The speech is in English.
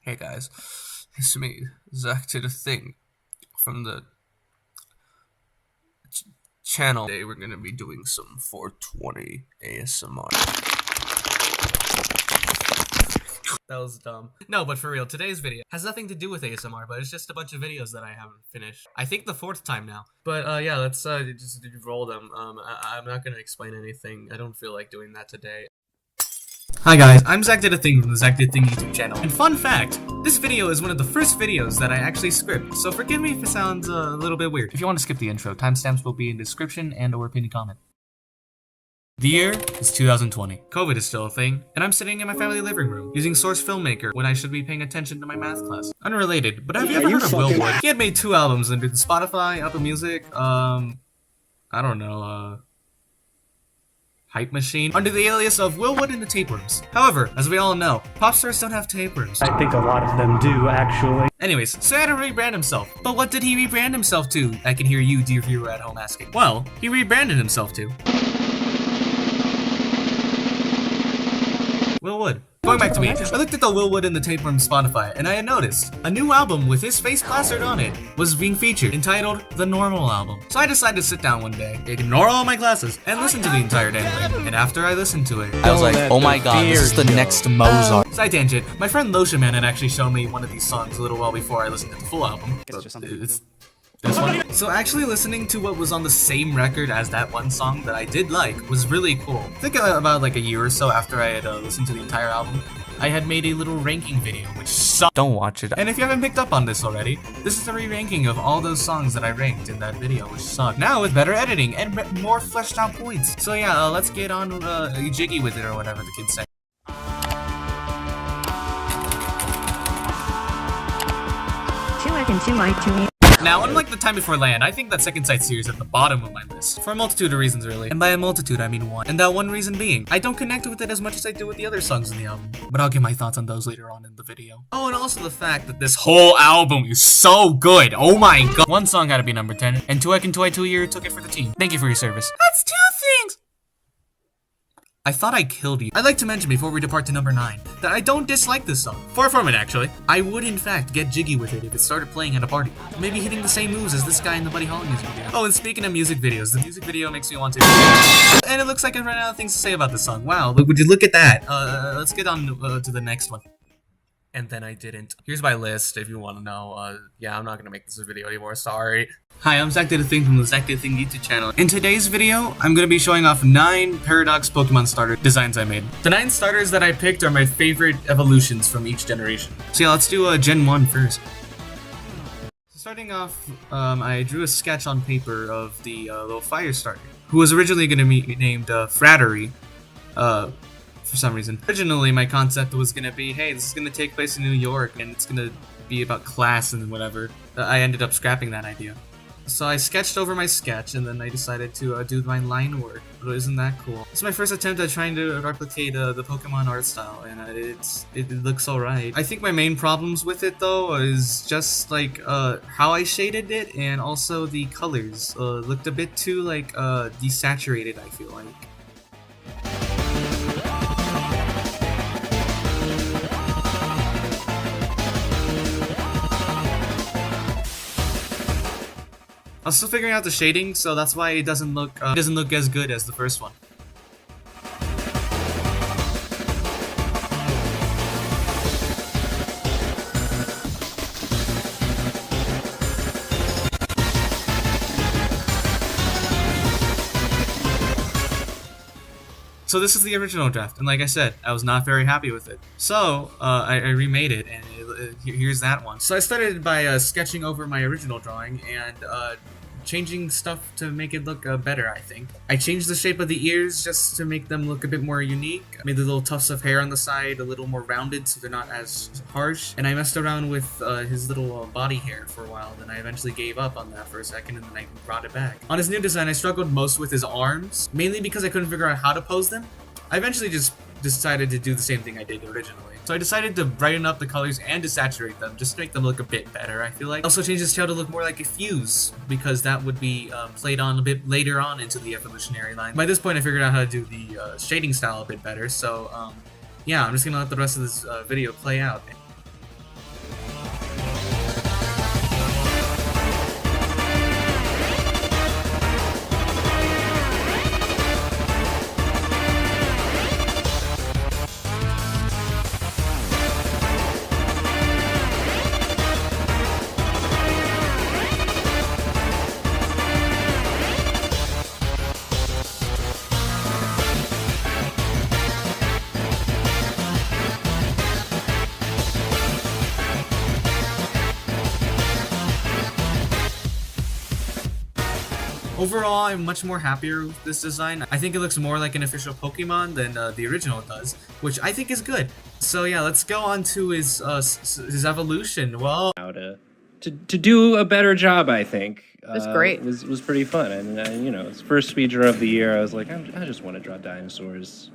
Hey guys, it's me, Zach to the thing from the ch- channel. Today we're gonna be doing some 420 ASMR. That was dumb. No, but for real, today's video has nothing to do with ASMR, but it's just a bunch of videos that I haven't finished. I think the fourth time now. But yeah, let's just roll them. I'm not gonna explain anything. I don't feel like doing that today. Hi guys, I'm Zach Did a Thing from the Zach Did a Thing YouTube channel. And fun fact, this video is one of the first videos that I actually script, so forgive me if it sounds a little bit weird. If you want to skip the intro, timestamps will be in the description and or pinned comment. The year is 2020. COVID is still a thing, and I'm sitting in my family living room using Source Filmmaker when I should be paying attention to my math class. Unrelated, but have you ever heard of Will Wood? He had made 2 albums under the Spotify, Apple Music, I don't know, Hype Machine, under the alias of Will Wood and the Tapeworms. However, as we all know, pop stars don't have tapeworms. I think a lot of them do, actually. Anyways, so he had to rebrand himself. But what did he rebrand himself to? I can hear you, dear viewer at home, asking. Well, he rebranded himself to Will Wood. Going back to me, I looked at the Will Wood and the Tapeworms Spotify, and I had noticed a new album with his face plastered on it was being featured, entitled The Normal Album. So I decided to sit down one day, ignore all my classes, and listen to the entire damn thing. And after I listened to it, I was like, oh my god, this is the next Mozart. Side tangent, my friend Lotion Man had actually shown me one of these songs a little while before I listened to the full album. It's this one. So actually listening to what was on the same record as that one song that I did like was really cool. I think about like a year or so after I had listened to the entire album, I had made a little ranking video, which sucked. Don't watch it. And if you haven't picked up on this already, this is a re-ranking of all those songs that I ranked in that video, which sucked. Now with better editing and more fleshed out points. So yeah, let's get on jiggy with it or whatever the kids say. Now, unlike the time before Land, I think that Second Sight series is at the bottom of my list. For a multitude of reasons, really. And by a multitude, I mean one. And that one reason being, I don't connect with it as much as I do with the other songs in the album. But I'll give my thoughts on those later on in the video. Oh, and also the fact that this whole album is so good. Oh my god. One song had to be number 10, and Tuek and Tuai Tuyer took it for the team. Thank you for your service. That's 2 things! I thought I killed you. I'd like to mention before we depart to number 9, that I don't dislike this song. Far from it, actually. I would in fact get jiggy with it if it started playing at a party. Maybe hitting the same moves as this guy in the Buddy Holly music video. Oh, and speaking of music videos, the music video makes me want to... And it looks like I've run out of things to say about this song. Wow, would you look at that? Let's get on to the next one. And then I didn't. Here's my list if you want to know. Yeah, I'm not gonna make this a video anymore, sorry. Hi, I'm Zach Did a Thing from the Zach Did a Thing YouTube channel. In today's video, I'm gonna be showing off 9 Paradox Pokemon starter designs I made. The 9 starters that I picked are my favorite evolutions from each generation. So yeah, let's do Gen 1 first. So starting off, I drew a sketch on paper of the little fire starter, who was originally gonna be named Frattery. For some reason. Originally, my concept was gonna be, hey, this is gonna take place in New York, and it's gonna be about class and whatever. I ended up scrapping that idea. So I sketched over my sketch, and then I decided to do my line work. But isn't that cool? It's my first attempt at trying to replicate the Pokemon art style, and it looks alright. I think my main problems with it, though, is just, like, how I shaded it, and also the colors. Looked a bit too, like, desaturated, I feel like. I'm still figuring out the shading, so that's why it doesn't look as good as the first one. So this is the original draft, and like I said, I was not very happy with it. So I remade it, and here's that one. So I started by sketching over my original drawing and changing stuff to make it look better, I think. I changed the shape of the ears just to make them look a bit more unique. I made the little tufts of hair on the side a little more rounded so they're not as harsh. And I messed around with his little body hair for a while, then I eventually gave up on that for a second and then I brought it back. On his new design, I struggled most with his arms, mainly because I couldn't figure out how to pose them. I eventually just decided to do the same thing I did originally. So I decided to brighten up the colors and desaturate them, just to make them look a bit better, I feel like. I also changed his tail to look more like a fuse, because that would be played on a bit later on into the evolutionary line. By this point, I figured out how to do the shading style a bit better, so yeah, I'm just gonna let the rest of this video play out. Overall, I'm much more happier with this design. I think it looks more like an official Pokemon than the original does, which I think is good. So yeah, let's go on to his evolution. Well, to do a better job, I think. It was great. Was pretty fun, and you know, it's first speedrunner of the year. I was like, I just want to draw dinosaurs.